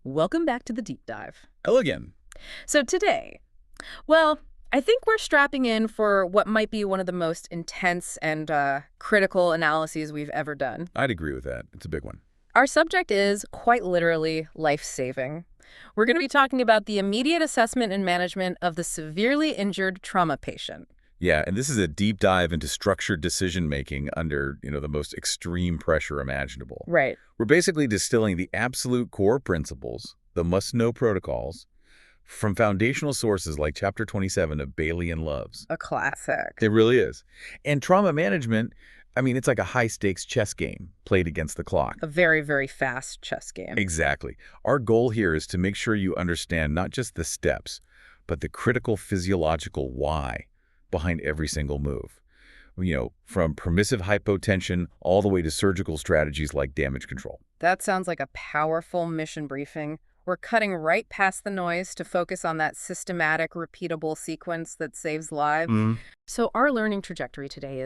Welcome back to the deep dive. Hello again. So today, well, I think we're strapping in for what might be one of the most intense and critical analyses we've ever done. I'd agree with that. It's a big one. Our subject is quite literally life-saving. We're going to be talking about the immediate assessment and management of the severely injured trauma patient. Yeah, and this is a deep dive into structured decision-making under, the most extreme pressure imaginable. Right. We're basically distilling the absolute core principles, the must-know protocols, from foundational sources like Chapter 27 of Bailey and Loves. A classic. It really is. And trauma management, it's like a high-stakes chess game played against the clock. A very, very fast chess game. Exactly. Our goal here is to make sure you understand not just the steps, but the critical physiological why behind every single move. From permissive hypotension all the way to surgical strategies like damage control. That sounds like a powerful mission briefing. We're cutting right past the noise to focus on that systematic, repeatable sequence that saves lives. So our learning trajectory today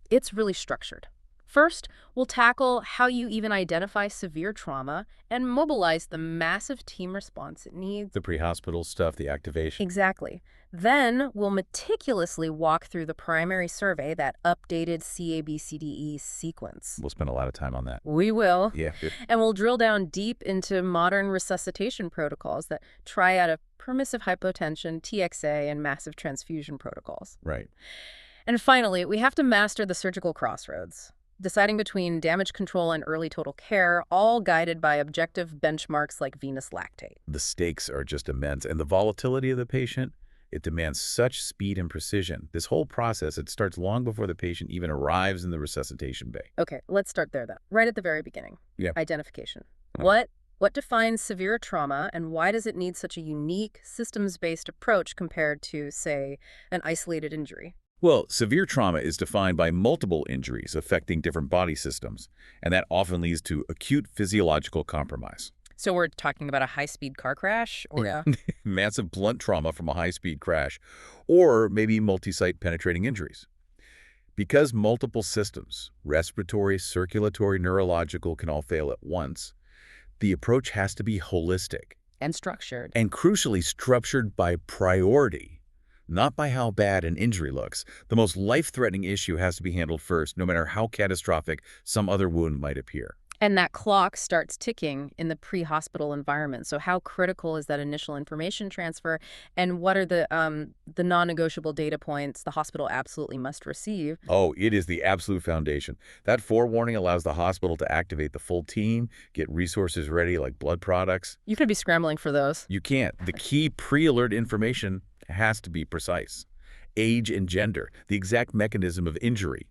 it's really structured. First, we'll tackle how you even identify severe trauma and mobilize the massive team response it needs. The pre-hospital stuff, the activation. Exactly. Then we'll meticulously walk through the primary survey, that updated ABCDE sequence. We'll spend a lot of time on that. We will. Yeah. And we'll drill down deep into modern resuscitation protocols that try out of permissive hypotension, TXA, and massive transfusion protocols. Right. And finally, we have to master the surgical crossroads, deciding between damage control and early total care, all guided by objective benchmarks like venous lactate. The stakes are just immense, and the volatility of the patient, it demands such speed and precision. This whole process, it starts long before the patient even arrives in the resuscitation bay. Okay, let's start there, though. Right at the very beginning. Yeah. Identification. Oh. What defines severe trauma, and why does it need such a unique, systems-based approach compared to, say, an isolated injury? Well, severe trauma is defined by multiple injuries affecting different body systems, and that often leads to acute physiological compromise. So we're talking about a high-speed car crash? Or Massive blunt trauma from a high-speed crash, or maybe multi-site penetrating injuries. Because multiple systems, respiratory, circulatory, neurological, can all fail at once, the approach has to be holistic. And structured. And crucially structured by priority, not by how bad an injury looks. The most life-threatening issue has to be handled first, no matter how catastrophic some other wound might appear. And that clock starts ticking in the pre-hospital environment. So how critical is that initial information transfer, and what are the non-negotiable data points the hospital absolutely must receive? Oh, it is the absolute foundation. That forewarning allows the hospital to activate the full team, get resources ready like blood products. You could be scrambling for those. You can't. The key pre-alert information has to be precise. Age and gender, the exact mechanism of injury,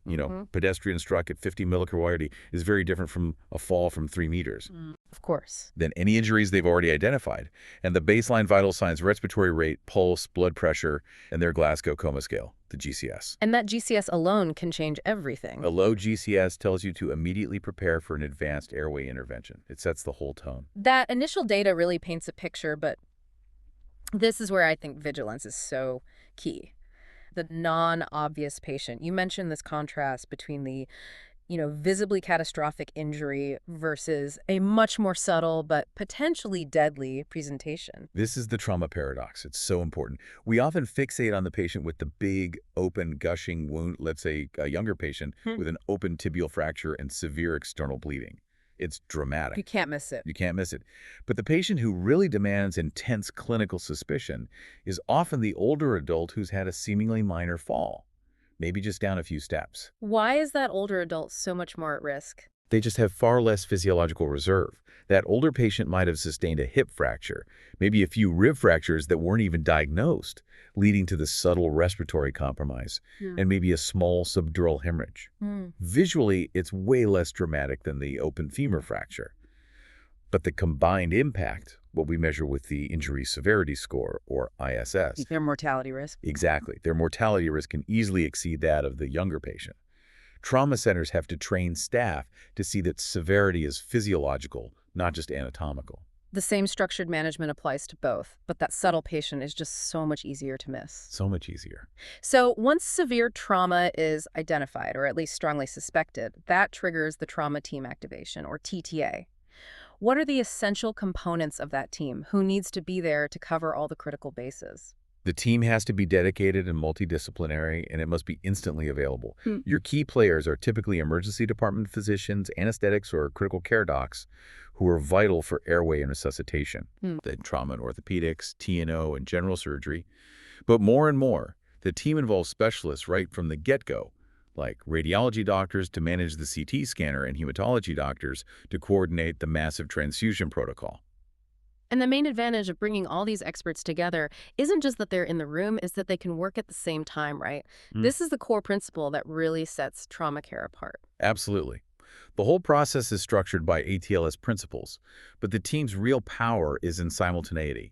pedestrian struck at 50 millicurie is very different from a fall from 3 meters. Of course. Than any injuries they've already identified. And the baseline vital signs, respiratory rate, pulse, blood pressure, and their Glasgow Coma Scale, the GCS. And that GCS alone can change everything. A low GCS tells you to immediately prepare for an advanced airway intervention. It sets the whole tone. That initial data really paints a picture, but this is where I think vigilance is so key. The non-obvious patient. You mentioned this contrast between the, visibly catastrophic injury versus a much more subtle but potentially deadly presentation. This is the trauma paradox. It's so important. We often fixate on the patient with the big, open, gushing wound, let's say a younger patient with an open tibial fracture and severe external bleeding. It's dramatic. You can't miss it. You can't miss it. But the patient who really demands intense clinical suspicion is often the older adult who's had a seemingly minor fall, maybe just down a few steps. Why is that older adult so much more at risk? They just have far less physiological reserve. That older patient might have sustained a hip fracture, maybe a few rib fractures that weren't even diagnosed, leading to the subtle respiratory compromise, and maybe a small subdural hemorrhage. Visually, it's way less dramatic than the open femur fracture. But the combined impact, what we measure with the injury severity score, or ISS. Their mortality risk. Exactly. Their mortality risk can easily exceed that of the younger patient. Trauma centers have to train staff to see that severity is physiological, not just anatomical. The same structured management applies to both, but that subtle patient is just so much easier to miss. So much easier. So once severe trauma is identified, or at least strongly suspected, that triggers the trauma team activation, or TTA. What are the essential components of that team? Who needs to be there to cover all the critical bases? The team has to be dedicated and multidisciplinary, and it must be instantly available. Your key players are typically emergency department physicians, anesthetics, or critical care docs who are vital for airway and resuscitation. Then trauma and orthopedics, T&O, and general surgery. But more and more, the team involves specialists right from the get-go, like radiology doctors to manage the CT scanner and hematology doctors to coordinate the massive transfusion protocol. And the main advantage of bringing all these experts together isn't just that they're in the room, is that they can work at the same time, right? This is the core principle that really sets trauma care apart. Absolutely. The whole process is structured by ATLS principles, but the team's real power is in simultaneity.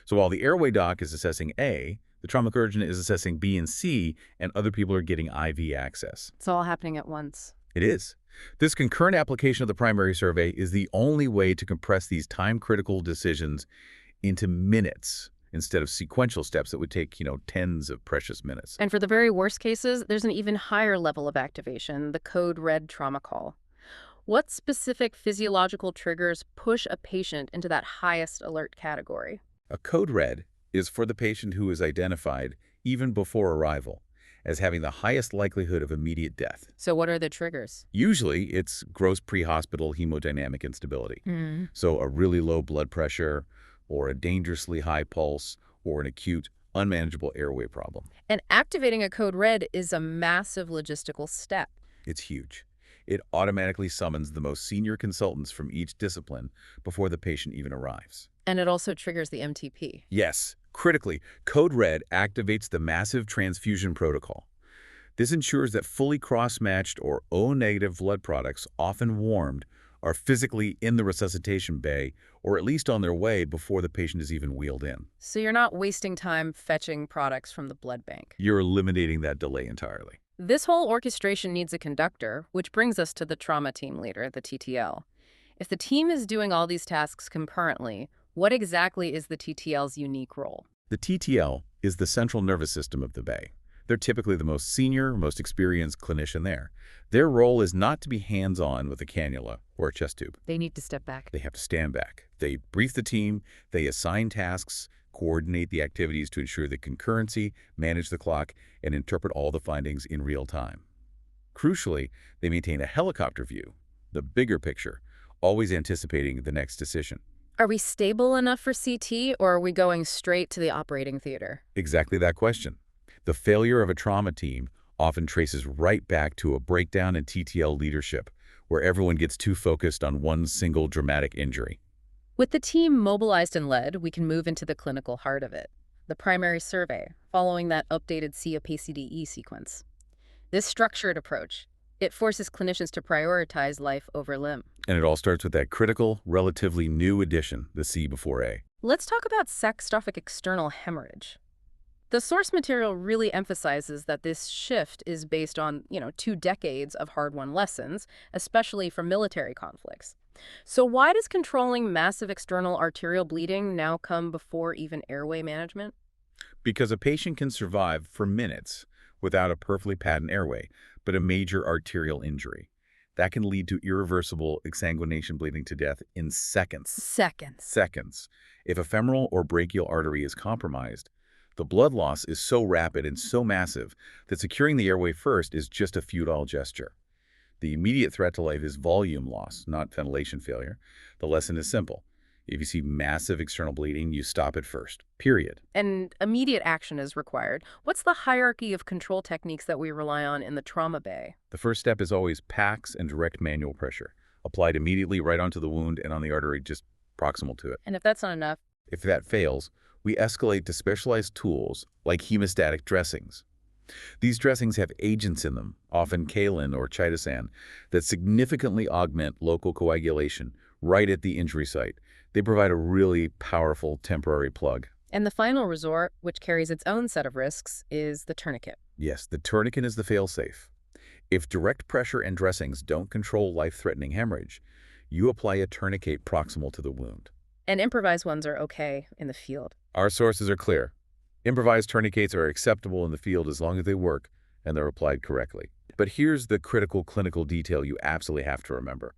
So while the airway doc is assessing A, the trauma surgeon is assessing B and C, and other people are getting IV access. It's all happening at once. It is. This concurrent application of the primary survey is the only way to compress these time-critical decisions into minutes instead of sequential steps that would take, tens of precious minutes. And for the very worst cases, there's an even higher level of activation, the code red trauma call. What specific physiological triggers push a patient into that highest alert category? A code red is for the patient who is identified, even before arrival, as having the highest likelihood of immediate death. So what are the triggers? Usually, it's gross pre-hospital hemodynamic instability. So a really low blood pressure, or a dangerously high pulse, or an acute, unmanageable airway problem. And activating a code red is a massive logistical step. It's huge. It automatically summons the most senior consultants from each discipline before the patient even arrives. And it also triggers the MTP. Yes. Critically, Code Red activates the massive transfusion protocol. This ensures that fully cross-matched or O-negative blood products, often warmed, are physically in the resuscitation bay or at least on their way before the patient is even wheeled in. So you're not wasting time fetching products from the blood bank. You're eliminating that delay entirely. This whole orchestration needs a conductor, which brings us to the trauma team leader, the TTL. If the team is doing all these tasks concurrently, what exactly is the TTL's unique role? The TTL is the central nervous system of the bay. They're typically the most senior, most experienced clinician there. Their role is not to be hands-on with a cannula or a chest tube. They need to step back. They have to stand back. They brief the team, they assign tasks, coordinate the activities to ensure the concurrency, manage the clock, and interpret all the findings in real time. Crucially, they maintain a helicopter view, the bigger picture, always anticipating the next decision. Are we stable enough for CT, or are we going straight to the operating theater? Exactly that question. The failure of a trauma team often traces right back to a breakdown in TTL leadership, where everyone gets too focused on one single dramatic injury. With the team mobilized and led, we can move into the clinical heart of it, the primary survey, following that updated ABCDE sequence. This structured approach, it forces clinicians to prioritize life over limb. And it all starts with that critical, relatively new addition, the C before A. Let's talk about catastrophic external hemorrhage. The source material really emphasizes that this shift is based on, 2 decades of hard-won lessons, especially from military conflicts. So why does controlling massive external arterial bleeding now come before even airway management? Because a patient can survive for minutes without a perfectly patent airway, but a major arterial injury. That can lead to irreversible exsanguination bleeding to death in seconds. Seconds. If a femoral or brachial artery is compromised, the blood loss is so rapid and so massive that securing the airway first is just a futile gesture. The immediate threat to life is volume loss, not ventilation failure. The lesson is simple. If you see massive external bleeding, you stop it first, period. And immediate action is required. What's the hierarchy of control techniques that we rely on in the trauma bay? The first step is always PACS and direct manual pressure, applied immediately right onto the wound and on the artery just proximal to it. And if that's not enough? If that fails, we escalate to specialized tools like hemostatic dressings. These dressings have agents in them, often kaolin or chitosan, that significantly augment local coagulation right at the injury site. They provide a really powerful temporary plug. And the final resort, which carries its own set of risks, is the tourniquet. Yes, the tourniquet is the fail-safe. If direct pressure and dressings don't control life-threatening hemorrhage, you apply a tourniquet proximal to the wound. And improvised ones are okay in the field. Our sources are clear. Improvised tourniquets are acceptable in the field as long as they work and they're applied correctly. But here's the critical clinical detail you absolutely have to remember.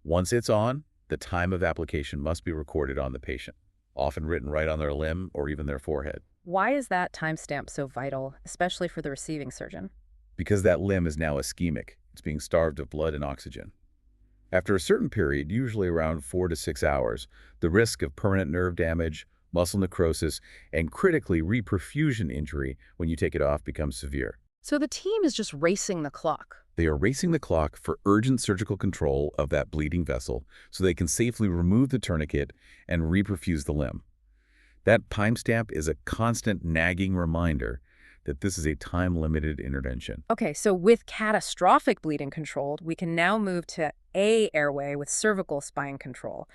Once it's on, The time of application must be recorded on the patient, often written right on their limb or even their forehead. Why is that timestamp so vital, especially for the receiving surgeon? Because that limb is now ischemic. It's being starved of blood and oxygen. After a certain period, usually around 4 to 6 hours, the risk of permanent nerve damage, muscle necrosis, and critically reperfusion injury when you take it off becomes severe. So the team is just racing the clock. They are racing the clock for urgent surgical control of that bleeding vessel so they can safely remove the tourniquet and reperfuse the limb. That timestamp is a constant nagging reminder that this is a time-limited intervention. Okay, so with catastrophic bleeding controlled, we can now move to A airway with cervical spine control.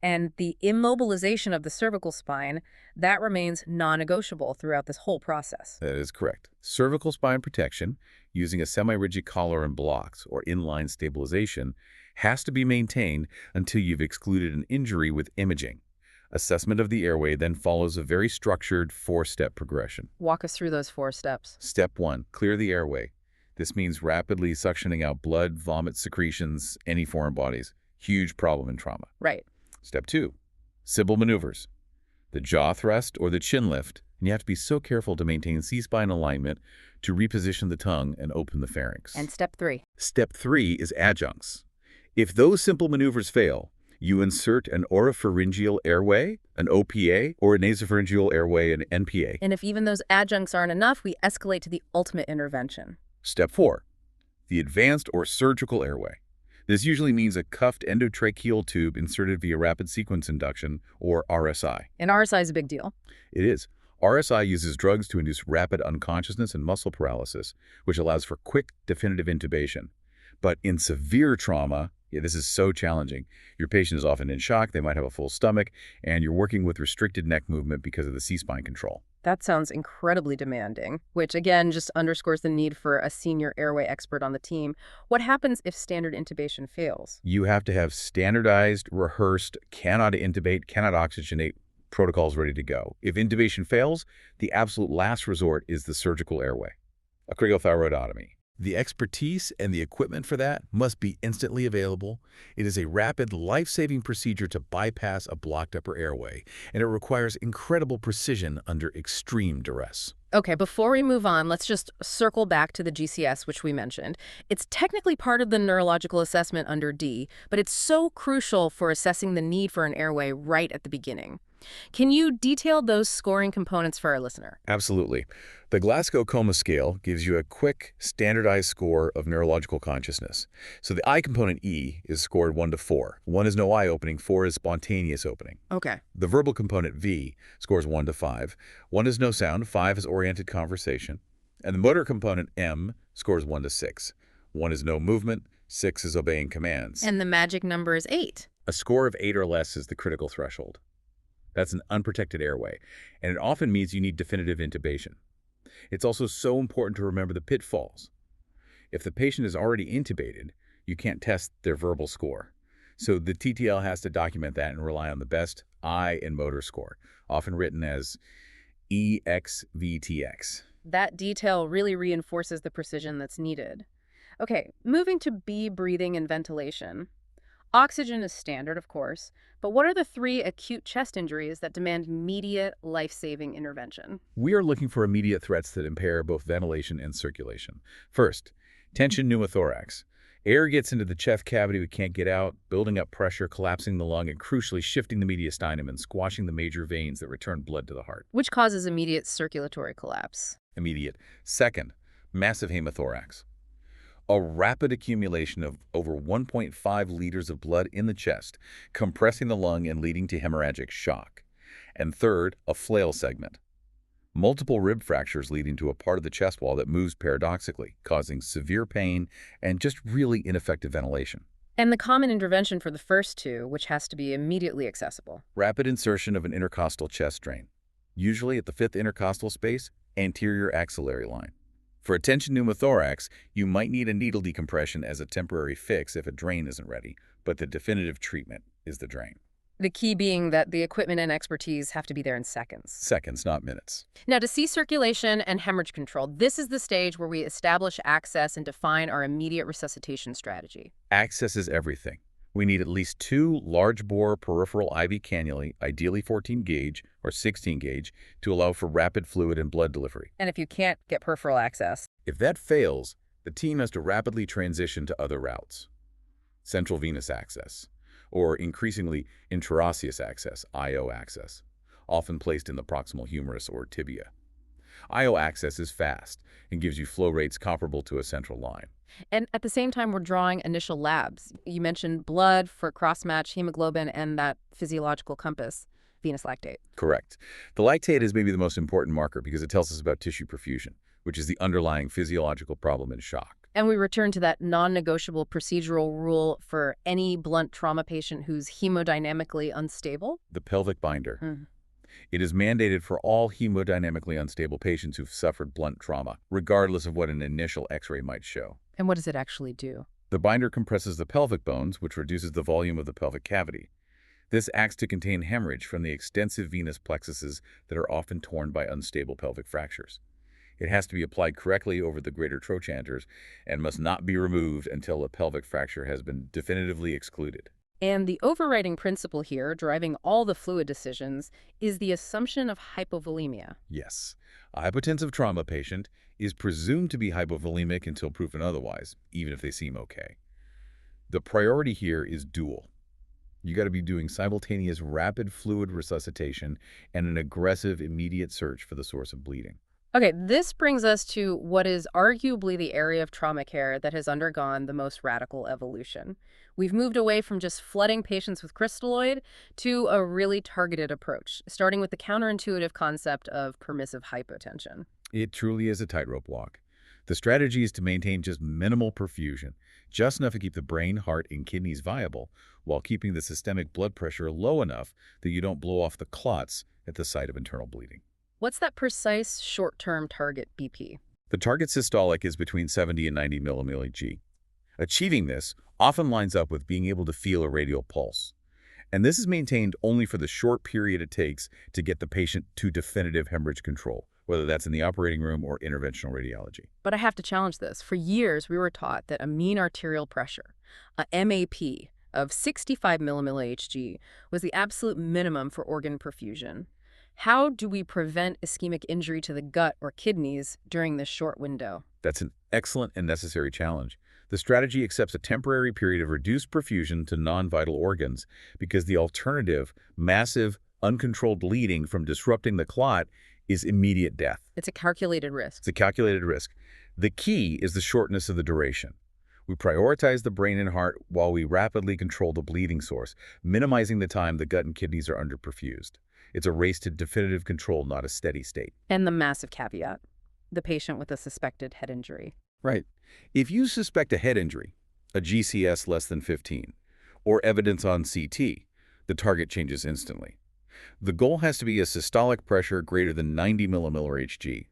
And the immobilization of the cervical spine, that remains non-negotiable throughout this whole process. That is correct. Cervical spine protection, using a semi-rigid collar and blocks or inline stabilization, has to be maintained until you've excluded an injury with imaging. Assessment of the airway then follows a very structured 4-step progression. Walk us through those 4 steps. Step 1, clear the airway. This means rapidly suctioning out blood, vomit, secretions, any foreign bodies. Huge problem in trauma. Right. Step 2, simple maneuvers. The jaw thrust or the chin lift, and you have to be so careful to maintain C-spine alignment to reposition the tongue and open the pharynx. And step 3. Step 3 is adjuncts. If those simple maneuvers fail, you insert an oropharyngeal airway, an OPA, or a nasopharyngeal airway, an NPA. And if even those adjuncts aren't enough, we escalate to the ultimate intervention. Step 4, the advanced or surgical airway. This usually means a cuffed endotracheal tube inserted via rapid sequence induction, or RSI. And RSI is a big deal. It is. RSI uses drugs to induce rapid unconsciousness and muscle paralysis, which allows for quick, definitive intubation. But in severe trauma, this is so challenging. Your patient is often in shock, they might have a full stomach, and you're working with restricted neck movement because of the C-spine control. That sounds incredibly demanding, which again just underscores the need for a senior airway expert on the team. What happens if standard intubation fails? You have to have standardized, rehearsed, cannot intubate, cannot oxygenate protocols ready to go. If intubation fails, the absolute last resort is the surgical airway, a craniothyroidotomy. The expertise and the equipment for that must be instantly available. It is a rapid, life-saving procedure to bypass a blocked upper airway, and it requires incredible precision under extreme duress. Okay, before we move on, let's just circle back to the GCS, which we mentioned. It's technically part of the neurological assessment under D, but it's so crucial for assessing the need for an airway right at the beginning. Can you detail those scoring components for our listener? Absolutely. The Glasgow Coma Scale gives you a quick, standardized score of neurological consciousness. So the I component, E, is scored 1 to 4. 1 is no eye opening, 4 is spontaneous opening. Okay. The verbal component, V, scores 1 to 5. 1 is no sound, 5 is oriented conversation. And the motor component, M, scores 1 to 6. 1 is no movement, 6 is obeying commands. And the magic number is 8. A score of 8 or less is the critical threshold. That's an unprotected airway, and it often means you need definitive intubation. It's also so important to remember the pitfalls. If the patient is already intubated, you can't test their verbal score. So the TTL has to document that and rely on the best eye and motor score, often written as EXVTX. That detail really reinforces the precision that's needed. Okay, moving to B, breathing and ventilation. Oxygen is standard, of course, but what are the 3 acute chest injuries that demand immediate, life-saving intervention? We are looking for immediate threats that impair both ventilation and circulation. First, tension pneumothorax. Air gets into the chest cavity we can't get out, building up pressure, collapsing the lung, and crucially shifting the mediastinum and squashing the major veins that return blood to the heart. Which causes immediate circulatory collapse. Immediate. Second, massive hemothorax. A rapid accumulation of over 1.5 liters of blood in the chest, compressing the lung and leading to hemorrhagic shock. And third, a flail segment. Multiple rib fractures leading to a part of the chest wall that moves paradoxically, causing severe pain and just really ineffective ventilation. And the common intervention for the first 2, which has to be immediately accessible. Rapid insertion of an intercostal chest drain, usually at the 5th intercostal space, anterior axillary line. For a tension pneumothorax, you might need a needle decompression as a temporary fix if a drain isn't ready, but the definitive treatment is the drain. The key being that the equipment and expertise have to be there in seconds. Seconds, not minutes. Now, to see circulation and hemorrhage control, this is the stage where we establish access and define our immediate resuscitation strategy. Access is everything. We need at least 2 large-bore peripheral IV cannulae, ideally 14 gauge or 16 gauge, to allow for rapid fluid and blood delivery. And if you can't get peripheral access? If that fails, the team has to rapidly transition to other routes. Central venous access, or increasingly interosseous access, IO access, often placed in the proximal humerus or tibia. IO access is fast and gives you flow rates comparable to a central line. And at the same time, we're drawing initial labs. You mentioned blood for cross-match hemoglobin and that physiological compass, venous lactate. Correct. The lactate is maybe the most important marker because it tells us about tissue perfusion, which is the underlying physiological problem in shock. And we return to that non-negotiable procedural rule for any blunt trauma patient who's hemodynamically unstable? The pelvic binder. It is mandated for all hemodynamically unstable patients who've suffered blunt trauma, regardless of what an initial X-ray might show. And what does it actually do? The binder compresses the pelvic bones, which reduces the volume of the pelvic cavity. This acts to contain hemorrhage from the extensive venous plexuses that are often torn by unstable pelvic fractures. It has to be applied correctly over the greater trochanters and must not be removed until a pelvic fracture has been definitively excluded. And the overriding principle here, driving all the fluid decisions, is the assumption of hypovolemia. Yes. A hypotensive trauma patient is presumed to be hypovolemic until proven otherwise, even if they seem okay. The priority here is dual. You got to be doing simultaneous rapid fluid resuscitation and an aggressive immediate search for the source of bleeding. Okay, this brings us to what is arguably the area of trauma care that has undergone the most radical evolution. We've moved away from just flooding patients with crystalloid to a really targeted approach, starting with the counterintuitive concept of permissive hypotension. It truly is a tightrope walk. The strategy is to maintain just minimal perfusion, just enough to keep the brain, heart, and kidneys viable, while keeping the systemic blood pressure low enough that you don't blow off the clots at the site of internal bleeding. What's that precise short-term target BP? The target systolic is between 70 and 90 mmHg. Achieving this often lines up with being able to feel a radial pulse. And this is maintained only for the short period it takes to get the patient to definitive hemorrhage control, whether that's in the operating room or interventional radiology. But I have to challenge this. For years, we were taught that a mean arterial pressure, a MAP, of 65 mmHg was the absolute minimum for organ perfusion. How do we prevent ischemic injury to the gut or kidneys during this short window? That's an excellent and necessary challenge. The strategy accepts a temporary period of reduced perfusion to non-vital organs because the alternative, massive, uncontrolled bleeding from disrupting the clot, is immediate death. It's a calculated risk. It's a calculated risk. The key is the shortness of the duration. We prioritize the brain and heart while we rapidly control the bleeding source, minimizing the time the gut and kidneys are underperfused. It's a race to definitive control, not a steady state. And the massive caveat, the patient with a suspected head injury. Right. If you suspect a head injury, a GCS less than 15, or evidence on CT, the target changes instantly. The goal has to be a systolic pressure greater than 90 mmHg.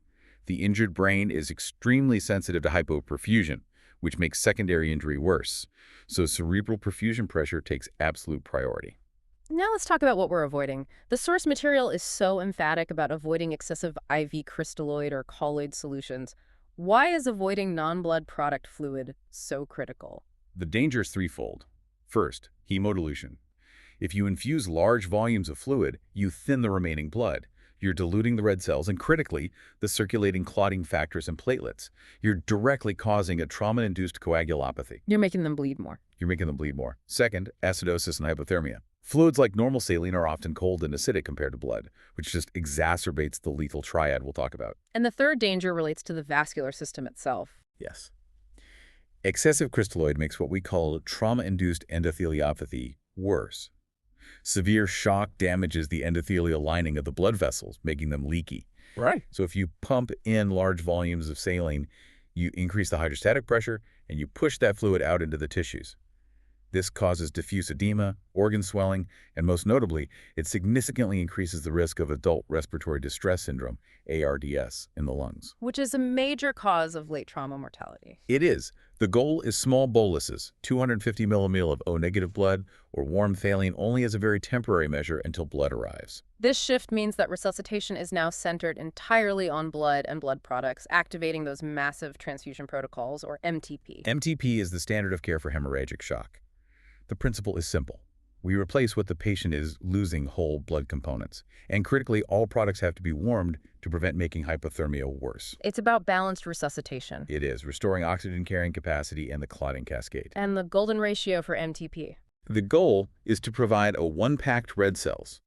The injured brain is extremely sensitive to hypoperfusion, which makes secondary injury worse. So cerebral perfusion pressure takes absolute priority. Now let's talk about what we're avoiding. The source material is so emphatic about avoiding excessive IV crystalloid or colloid solutions. Why is avoiding non-blood product fluid so critical? The danger is threefold. First, hemodilution. If you infuse large volumes of fluid, you thin the remaining blood. You're diluting the red cells and, critically, the circulating clotting factors and platelets. You're directly causing a trauma-induced coagulopathy. You're making them bleed more. You're making them bleed more. Second, acidosis and hypothermia. Fluids like normal saline are often cold and acidic compared to blood, which just exacerbates the lethal triad we'll talk about. And the third danger relates to the vascular system itself. Yes. Excessive crystalloid makes what we call trauma-induced endotheliopathy worse. Severe shock damages the endothelial lining of the blood vessels, making them leaky. Right. So if you pump in large volumes of saline, you increase the hydrostatic pressure and you push that fluid out into the tissues. This causes diffuse edema, organ swelling, and most notably, it significantly increases the risk of adult respiratory distress syndrome, ARDS, in the lungs. Which is a major cause of late trauma mortality. It is. The goal is small boluses, 250 millimole of O-negative blood or warm saline only as a very temporary measure until blood arrives. This shift means that resuscitation is now centered entirely on blood and blood products, activating those massive transfusion protocols, or MTP. MTP is the standard of care for hemorrhagic shock. The principle is simple. We replace what the patient is losing whole blood components. And critically, all products have to be warmed to prevent making hypothermia worse. It's about balanced resuscitation. It is, restoring oxygen carrying capacity and the clotting cascade. And the golden ratio for MTP. The goal is to provide a 1 packed red cells,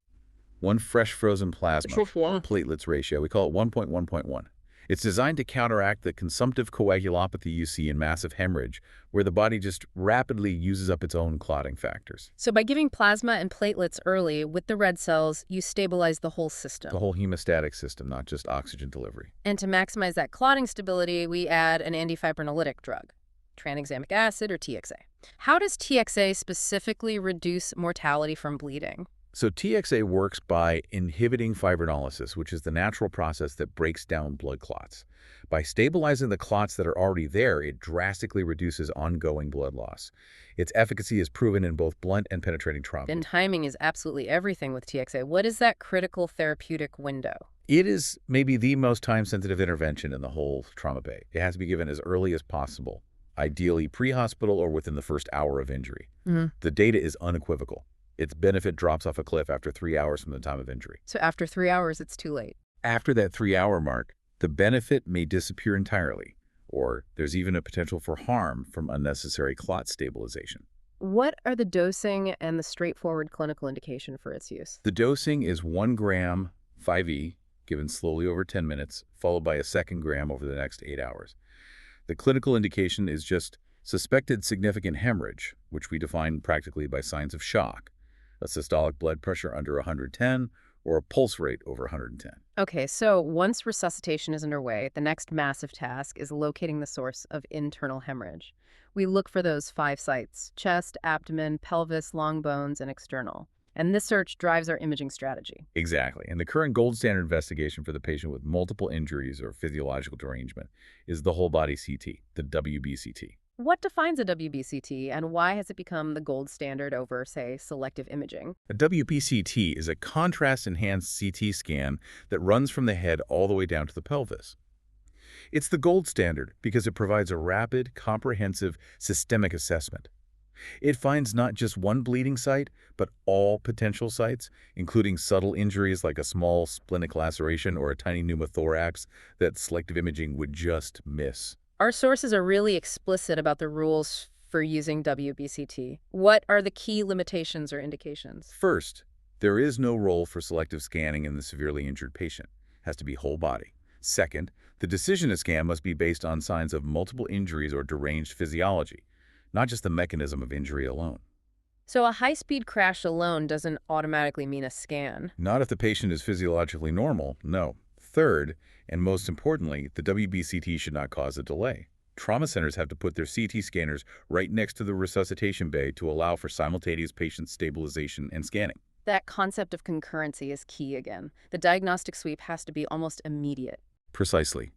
1 fresh frozen plasma, platelets ratio. We call it 1.1.1. It's designed to counteract the consumptive coagulopathy you see in massive hemorrhage, where the body just rapidly uses up its own clotting factors. So by giving plasma and platelets early with the red cells, you stabilize the whole system. The whole hemostatic system, not just oxygen delivery. And to maximize that clotting stability, we add an antifibrinolytic drug, tranexamic acid or TXA. How does TXA specifically reduce mortality from bleeding? So TXA works by inhibiting fibrinolysis, which is the natural process that breaks down blood clots. By stabilizing the clots that are already there, it drastically reduces ongoing blood loss. Its efficacy is proven in both blunt and penetrating trauma. Then timing is absolutely everything with TXA. What is that critical therapeutic window? It is maybe the most time-sensitive intervention in the whole trauma bay. It has to be given as early as possible, ideally pre-hospital or within the first hour of injury. The data is unequivocal. Its benefit drops off a cliff after 3 hours from the time of injury. So after 3 hours, it's too late. After that 3-hour mark, the benefit may disappear entirely, or there's even a potential for harm from unnecessary clot stabilization. What are the dosing and the straightforward clinical indication for its use? The dosing is 1 gram 5E, given slowly over 10 minutes, followed by a 2nd gram over the next 8 hours. The clinical indication is just suspected significant hemorrhage, which we define practically by signs of shock, a systolic blood pressure under 110, or a pulse rate over 110. Okay, so once resuscitation is underway, the next massive task is locating the source of internal hemorrhage. We look for those 5 sites: chest, abdomen, pelvis, long bones, and external. And this search drives our imaging strategy. Exactly. And the current gold standard investigation for the patient with multiple injuries or physiological derangement is the whole body CT, the WBCT. What defines a WBCT, and why has it become the gold standard over, say, selective imaging? A WBCT is a contrast-enhanced CT scan that runs from the head all the way down to the pelvis. It's the gold standard because it provides a rapid, comprehensive, systemic assessment. It finds not just one bleeding site, but all potential sites, including subtle injuries like a small splenic laceration or a tiny pneumothorax that selective imaging would just miss. Our sources are really explicit about the rules for using WBCT. What are the key limitations or indications? First, there is no role for selective scanning in the severely injured patient. It has to be whole body. Second, the decision to scan must be based on signs of multiple injuries or deranged physiology, not just the mechanism of injury alone. So a high-speed crash alone doesn't automatically mean a scan? Not if the patient is physiologically normal, no. Third, and most importantly, the WBCT should not cause a delay. Trauma centers have to put their CT scanners right next to the resuscitation bay to allow for simultaneous patient stabilization and scanning. That concept of concurrency is key again. The diagnostic sweep has to be almost immediate. Precisely.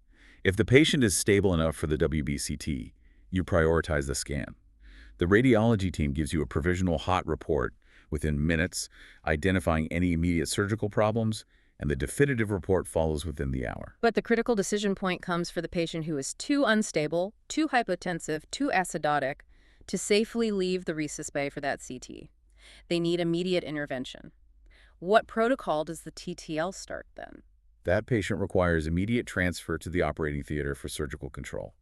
If the patient is stable enough for the WBCT, you prioritize the scan. The radiology team gives you a provisional hot report within minutes, identifying any immediate surgical problems, and the definitive report follows within the hour. But the critical decision point comes for the patient who is too unstable, too hypotensive, too acidotic to safely leave the resus bay for that CT. They need immediate intervention. What protocol does the TTL start then? That patient requires immediate transfer to the operating theater for surgical control.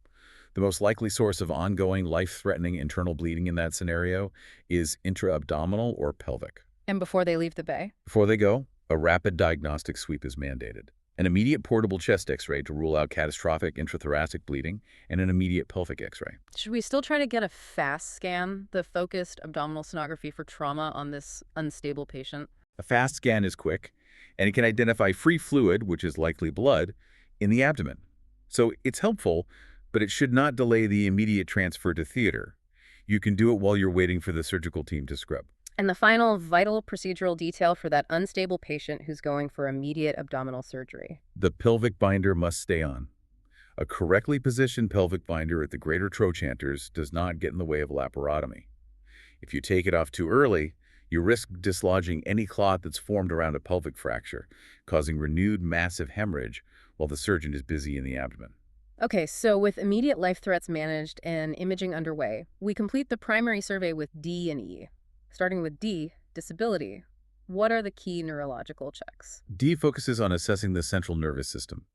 The most likely source of ongoing, life-threatening internal bleeding in that scenario is intra-abdominal or pelvic. And before they leave the bay? Before they go, a rapid diagnostic sweep is mandated. An immediate portable chest X-ray to rule out catastrophic intrathoracic bleeding, and an immediate pelvic X-ray. Should we still try to get a fast scan, the focused abdominal sonography for trauma on this unstable patient? A fast scan is quick, and it can identify free fluid, which is likely blood, in the abdomen. So it's helpful, but it should not delay the immediate transfer to theater. You can do it while you're waiting for the surgical team to scrub. And the final vital procedural detail for that unstable patient who's going for immediate abdominal surgery. The pelvic binder must stay on. A correctly positioned pelvic binder at the greater trochanters does not get in the way of laparotomy. If you take it off too early, you risk dislodging any clot that's formed around a pelvic fracture, causing renewed massive hemorrhage while the surgeon is busy in the abdomen. Okay, so with immediate life threats managed and imaging underway, we complete the primary survey with D and E. Starting with D, disability. What are the key neurological checks? D focuses on assessing the central nervous system.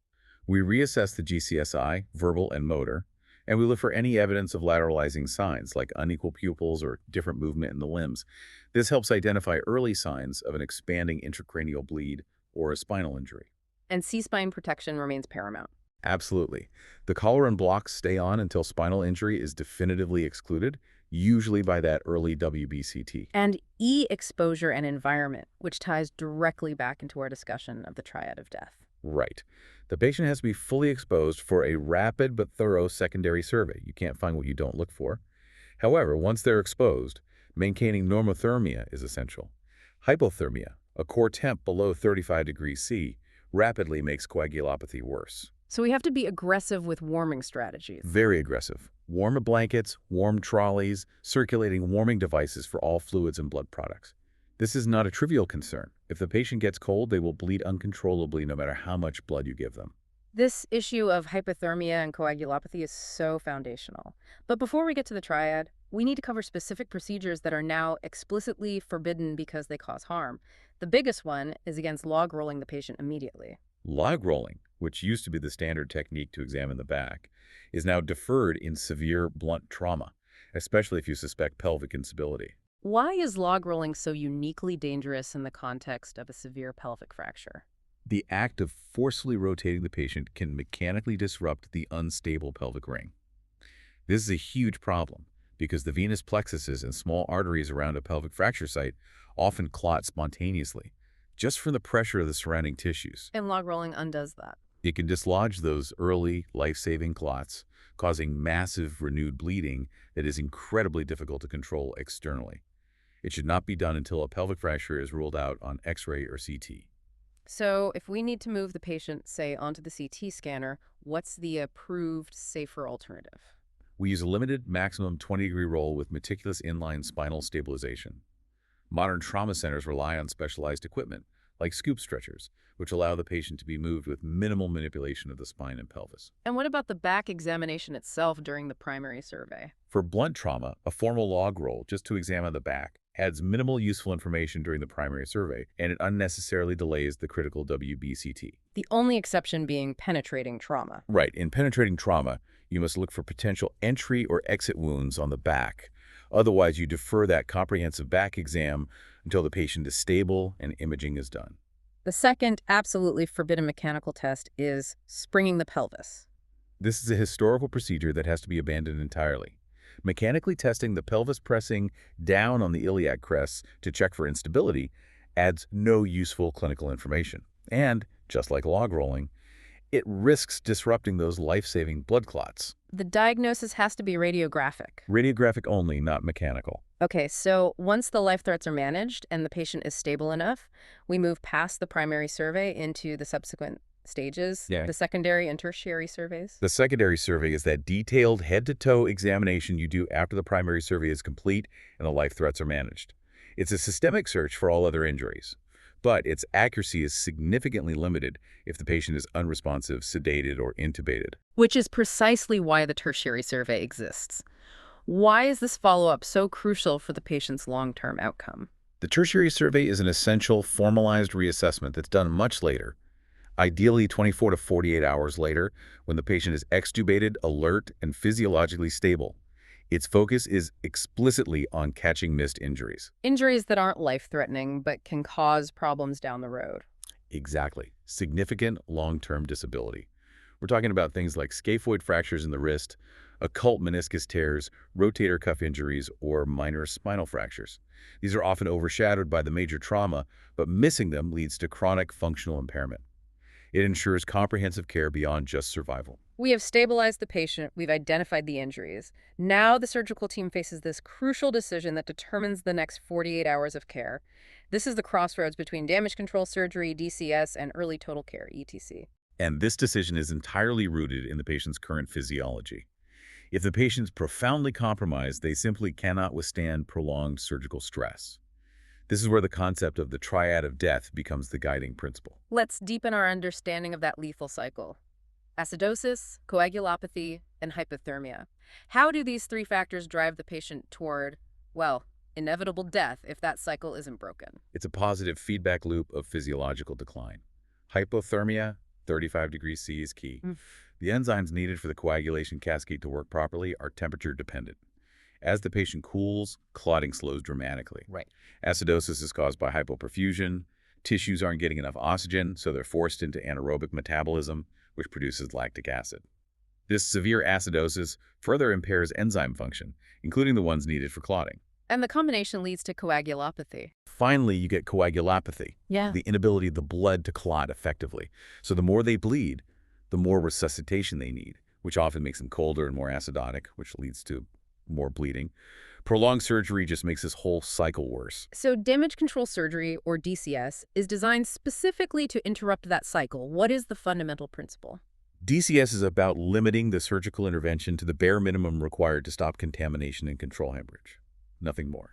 We reassess the GCSI, verbal and motor, and we look for any evidence of lateralizing signs like unequal pupils or different movement in the limbs. This helps identify early signs of an expanding intracranial bleed or a spinal injury. And C-spine protection remains paramount. Absolutely. The collar and blocks stay on until spinal injury is definitively excluded, usually by that early WBCT. And E, exposure and environment, which ties directly back into our discussion of the triad of death. Right. The patient has to be fully exposed for a rapid but thorough secondary survey. You can't find what you don't look for. However, once they're exposed, maintaining normothermia is essential. Hypothermia, a core temp below 35 degrees C, rapidly makes coagulopathy worse. So we have to be aggressive with warming strategies. Very aggressive. Warm blankets, warm trolleys, circulating warming devices for all fluids and blood products. This is not a trivial concern. If the patient gets cold, they will bleed uncontrollably no matter how much blood you give them. This issue of hypothermia and coagulopathy is so foundational. But before we get to the triad, we need to cover specific procedures that are now explicitly forbidden because they cause harm. The biggest one is against log rolling the patient immediately. Log rolling, which used to be the standard technique to examine the back, is now deferred in severe blunt trauma, especially if you suspect pelvic instability. Why is log rolling so uniquely dangerous in the context of a severe pelvic fracture? The act of forcefully rotating the patient can mechanically disrupt the unstable pelvic ring. This is a huge problem because the venous plexuses and small arteries around a pelvic fracture site often clot spontaneously, just from the pressure of the surrounding tissues. And log rolling undoes that. It can dislodge those early, life-saving clots, causing massive renewed bleeding that is incredibly difficult to control externally. It should not be done until a pelvic fracture is ruled out on X-ray or CT. So if we need to move the patient, say, onto the CT scanner, what's the approved, safer alternative? We use a limited maximum 20-degree roll with meticulous inline spinal stabilization. Modern trauma centers rely on specialized equipment, like scoop stretchers, which allow the patient to be moved with minimal manipulation of the spine and pelvis. And what about the back examination itself during the primary survey? For blunt trauma, a formal log roll just to examine the back adds minimal useful information during the primary survey, and it unnecessarily delays the critical WBCT. The only exception being penetrating trauma. Right. In penetrating trauma, you must look for potential entry or exit wounds on the back. Otherwise, you defer that comprehensive back exam until the patient is stable and imaging is done. The second absolutely forbidden mechanical test is springing the pelvis. This is a historical procedure that has to be abandoned entirely. Mechanically testing the pelvis pressing down on the iliac crest to check for instability adds no useful clinical information. And, just like log rolling, it risks disrupting those life-saving blood clots. The diagnosis has to be radiographic. Radiographic only, not mechanical. Okay, so once the life threats are managed and the patient is stable enough, we move past the primary survey into the subsequent stages, the secondary and tertiary surveys. The secondary survey is that detailed head-to-toe examination you do after the primary survey is complete and the life threats are managed. It's a systemic search for all other injuries, but its accuracy is significantly limited if the patient is unresponsive, sedated, or intubated. Which is precisely why the tertiary survey exists. Why is this follow-up so crucial for the patient's long-term outcome? The tertiary survey is an essential, formalized reassessment that's done much later, ideally 24 to 48 hours later, when the patient is extubated, alert, and physiologically stable. Its focus is explicitly on catching missed injuries. Injuries that aren't life-threatening but can cause problems down the road. Exactly. Significant long-term disability. We're talking about things like scaphoid fractures in the wrist, occult meniscus tears, rotator cuff injuries, or minor spinal fractures. These are often overshadowed by the major trauma, but missing them leads to chronic functional impairment. It ensures comprehensive care beyond just survival. We have stabilized the patient. We've identified the injuries. Now the surgical team faces this crucial decision that determines the next 48 hours of care. This is the crossroads between damage control surgery, DCS, and early total care, ETC. And this decision is entirely rooted in the patient's current physiology. If the patient's profoundly compromised, they simply cannot withstand prolonged surgical stress. This is where the concept of the triad of death becomes the guiding principle. Let's deepen our understanding of that lethal cycle. Acidosis, coagulopathy, and hypothermia. How do these three factors drive the patient toward, well, inevitable death if that cycle isn't broken? It's a positive feedback loop of physiological decline. Hypothermia, 35 degrees C is key. The enzymes needed for the coagulation cascade to work properly are temperature dependent. As the patient cools, clotting slows dramatically. Right. Acidosis is caused by hypoperfusion. Tissues aren't getting enough oxygen, so they're forced into anaerobic metabolism, which produces lactic acid. This severe acidosis further impairs enzyme function, including the ones needed for clotting. And the combination leads to coagulopathy. Finally, you get coagulopathy, the inability of the blood to clot effectively. So the more they bleed, the more resuscitation they need, which often makes them colder and more acidotic, which leads to more bleeding. Prolonged surgery just makes this whole cycle worse. So damage control surgery, or DCS, is designed specifically to interrupt that cycle. What is the fundamental principle? DCS is about limiting the surgical intervention to the bare minimum required to stop contamination and control hemorrhage. Nothing more.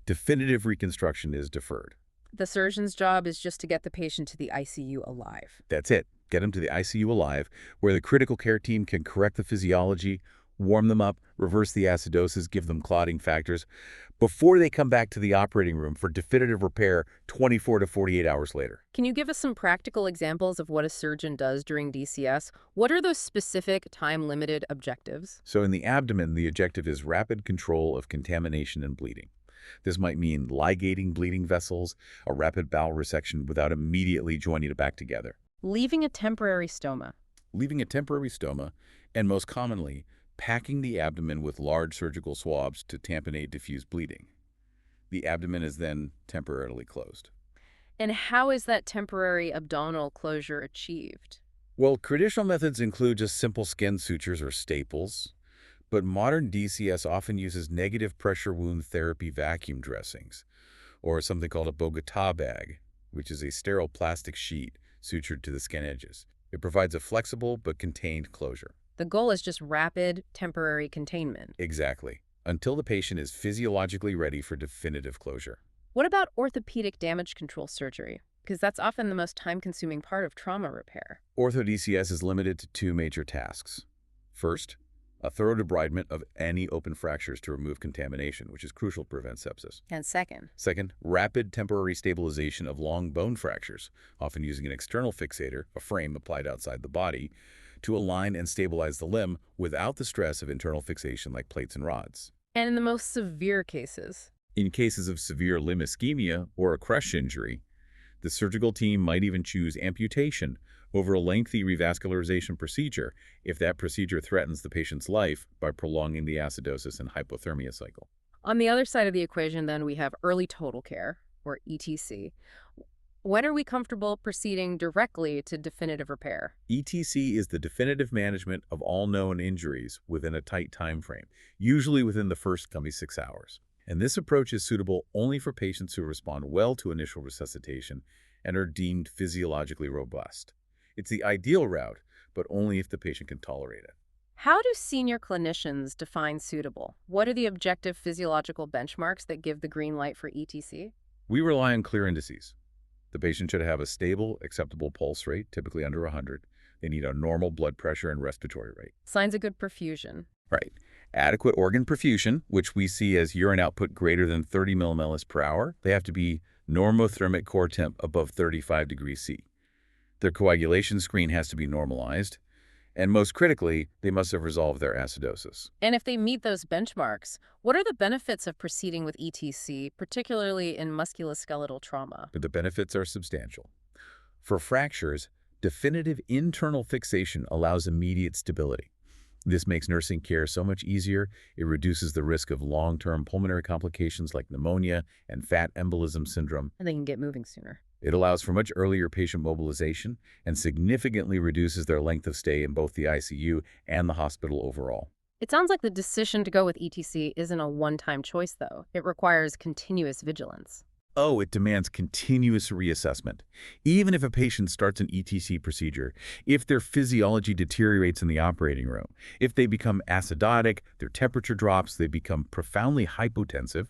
Definitive reconstruction is deferred. The surgeon's job is just to get the patient to the ICU alive. That's it. Get them to the ICU alive, where the critical care team can correct the physiology, warm them up, reverse the acidosis, give them clotting factors, before they come back to the operating room for definitive repair 24 to 48 hours later. Can you give us some practical examples of what a surgeon does during DCS? What are those specific time-limited objectives? So in the abdomen, the objective is rapid control of contamination and bleeding. This might mean ligating bleeding vessels, a rapid bowel resection without immediately joining it back together. Leaving a temporary stoma. Leaving a temporary stoma, and most commonly, packing the abdomen with large surgical swabs to tamponade diffuse bleeding. The abdomen is then temporarily closed. And how is that temporary abdominal closure achieved? Well, traditional methods include just simple skin sutures or staples, but modern DCS often uses negative pressure wound therapy vacuum dressings, or something called a Bogota bag, which is a sterile plastic sheet sutured to the skin edges. It provides a flexible but contained closure. The goal is just rapid, temporary containment. Exactly, until the patient is physiologically ready for definitive closure. What about orthopedic damage control surgery? Because that's often the most time-consuming part of trauma repair. Ortho-DCS is limited to two major tasks. First, a thorough debridement of any open fractures to remove contamination, which is crucial to prevent sepsis. And Second, rapid temporary stabilization of long bone fractures, often using an external fixator, a frame applied outside the body, to align and stabilize the limb without the stress of internal fixation like plates and rods. And in the most severe cases? In cases of severe limb ischemia or a crush injury, the surgical team might even choose amputation over a lengthy revascularization procedure if that procedure threatens the patient's life by prolonging the acidosis and hypothermia cycle. On the other side of the equation, then, we have early total care, or ETC. When are we comfortable proceeding directly to definitive repair? ETC is the definitive management of all known injuries within a tight time frame, usually within the first 6 hours. And this approach is suitable only for patients who respond well to initial resuscitation and are deemed physiologically robust. It's the ideal route, but only if the patient can tolerate it. How do senior clinicians define suitable? What are the objective physiological benchmarks that give the green light for ETC? We rely on clear indices. The patient should have a stable, acceptable pulse rate, typically under 100. They need a normal blood pressure and respiratory rate. Signs of good perfusion. Right. Adequate organ perfusion, which we see as urine output greater than 30 millimolars per hour. They have to be normothermic core temp above 35 degrees C. Their coagulation screen has to be normalized. And most critically, they must have resolved their acidosis. And if they meet those benchmarks, what are the benefits of proceeding with ETC, particularly in musculoskeletal trauma? The benefits are substantial. For fractures, definitive internal fixation allows immediate stability. This makes nursing care so much easier. It reduces the risk of long-term pulmonary complications like pneumonia and fat embolism syndrome. And they can get moving sooner. It allows for much earlier patient mobilization and significantly reduces their length of stay in both the ICU and the hospital overall. It sounds like the decision to go with ETC isn't a one-time choice, though. It requires continuous vigilance. Oh, it demands continuous reassessment. Even if a patient starts an ETC procedure, if their physiology deteriorates in the operating room, if they become acidotic, their temperature drops, they become profoundly hypotensive,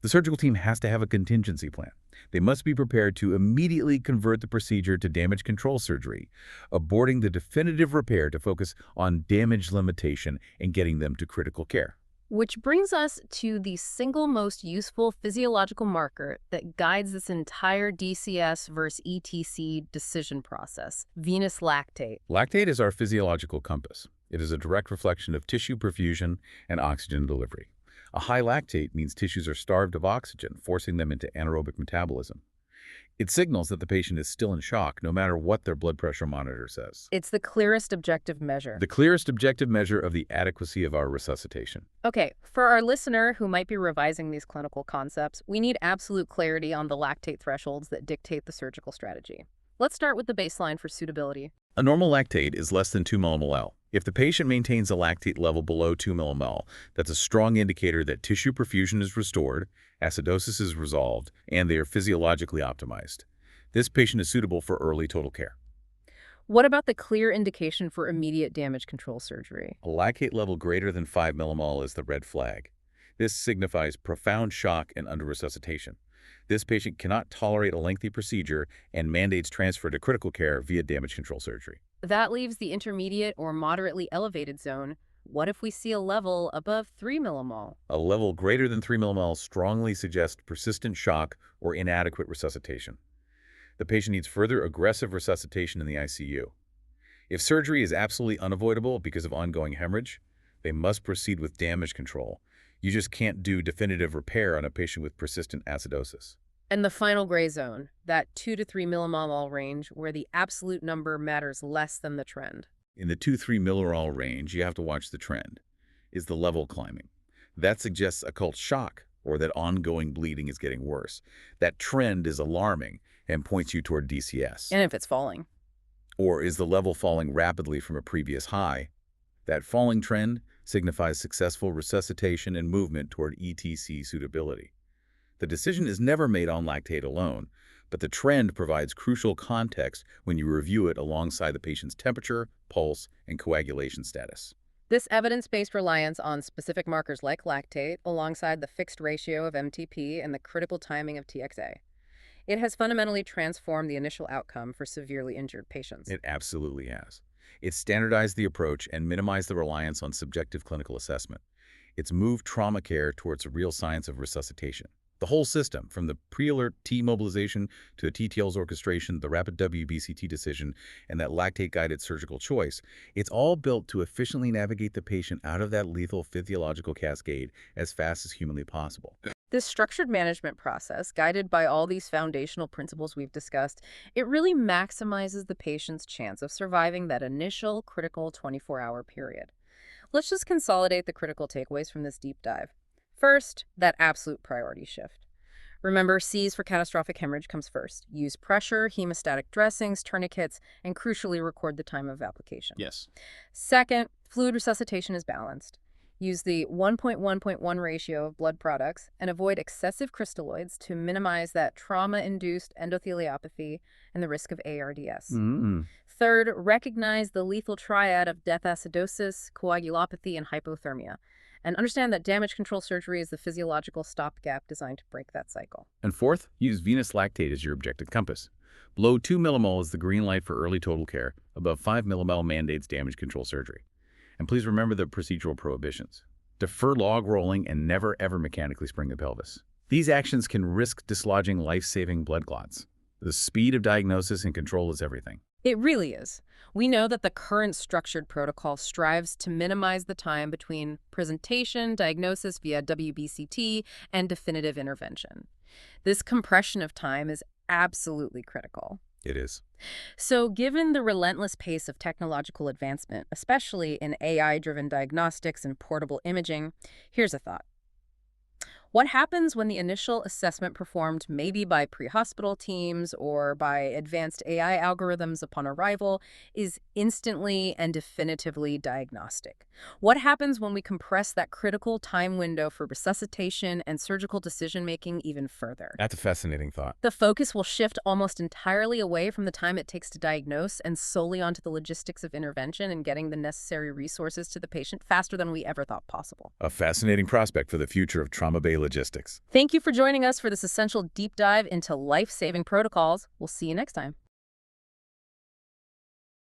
the surgical team has to have a contingency plan. They must be prepared to immediately convert the procedure to damage control surgery, aborting the definitive repair to focus on damage limitation and getting them to critical care. Which brings us to the single most useful physiological marker that guides this entire DCS versus ETC decision process, venous lactate. Lactate is our physiological compass. It is a direct reflection of tissue perfusion and oxygen delivery. A high lactate means tissues are starved of oxygen, forcing them into anaerobic metabolism. It signals that the patient is still in shock, no matter what their blood pressure monitor says. It's the clearest objective measure. The clearest objective measure of the adequacy of our resuscitation. Okay, for our listener who might be revising these clinical concepts, we need absolute clarity on the lactate thresholds that dictate the surgical strategy. Let's start with the baseline for suitability. A normal lactate is less than 2 mmol. If the patient maintains a lactate level below 2 mmol, that's a strong indicator that tissue perfusion is restored, acidosis is resolved, and they are physiologically optimized. This patient is suitable for early total care. What about the clear indication for immediate damage control surgery? A lactate level greater than 5 mmol is the red flag. This signifies profound shock and under-resuscitation. This patient cannot tolerate a lengthy procedure and mandates transfer to critical care via damage control surgery. That leaves the intermediate or moderately elevated zone. What if we see a level above 3 millimol? A level greater than 3 mmol strongly suggests persistent shock or inadequate resuscitation. The patient needs further aggressive resuscitation in the ICU. If surgery is absolutely unavoidable because of ongoing hemorrhage, they must proceed with damage control. You just can't do definitive repair on a patient with persistent acidosis. And the final gray zone, that 2 to 3 millimol range where the absolute number matters less than the trend. In the 2-3 millirol range, you have to watch the trend. Is the level climbing? That suggests occult shock or that ongoing bleeding is getting worse. That trend is alarming and points you toward DCS. And if it's falling. Or is the level falling rapidly from a previous high? That falling trend signifies successful resuscitation and movement toward ETC suitability. The decision is never made on lactate alone, but the trend provides crucial context when you review it alongside the patient's temperature, pulse, and coagulation status. This evidence-based reliance on specific markers like lactate alongside the fixed ratio of MTP and the critical timing of TXA. It has fundamentally transformed the initial outcome for severely injured patients. It absolutely has. It's standardized the approach and minimized the reliance on subjective clinical assessment. It's moved trauma care towards a real science of resuscitation. The whole system, from the pre-alert T mobilization to the TTL's orchestration, the rapid WBCT decision, and that lactate-guided surgical choice, it's all built to efficiently navigate the patient out of that lethal physiological cascade as fast as humanly possible. This structured management process, guided by all these foundational principles we've discussed, it really maximizes the patient's chance of surviving that initial critical 24-hour period. Let's just consolidate the critical takeaways from this deep dive. First, that absolute priority shift. Remember, C's for catastrophic hemorrhage comes first. Use pressure, hemostatic dressings, tourniquets, and crucially record the time of application. Yes. Second, fluid resuscitation is balanced. Use the 1.1.1 ratio of blood products and avoid excessive crystalloids to minimize that trauma-induced endotheliopathy and the risk of ARDS. Third, recognize the lethal triad of death acidosis, coagulopathy, and hypothermia. And understand that damage control surgery is the physiological stopgap designed to break that cycle. And fourth, use venous lactate as your objective compass. Below 2 millimol is the green light for early total care. Above 5 millimol mandates damage control surgery. And please remember the procedural prohibitions. Defer log rolling and never ever mechanically spring the pelvis. These actions can risk dislodging life-saving blood clots. The speed of diagnosis and control is everything. It really is. We know that the current structured protocol strives to minimize the time between presentation, diagnosis via WBCT, and definitive intervention. This compression of time is absolutely critical. It is. So given the relentless pace of technological advancement, especially in AI-driven diagnostics and portable imaging, here's a thought. What happens when the initial assessment performed maybe by pre-hospital teams or by advanced AI algorithms upon arrival is instantly and definitively diagnostic? What happens when we compress that critical time window for resuscitation and surgical decision-making even further? That's a fascinating thought. The focus will shift almost entirely away from the time it takes to diagnose and solely onto the logistics of intervention and getting the necessary resources to the patient faster than we ever thought possible. A fascinating prospect for the future of trauma-based logistics. Thank you for joining us for this essential deep dive into life-saving protocols. We'll see you next time.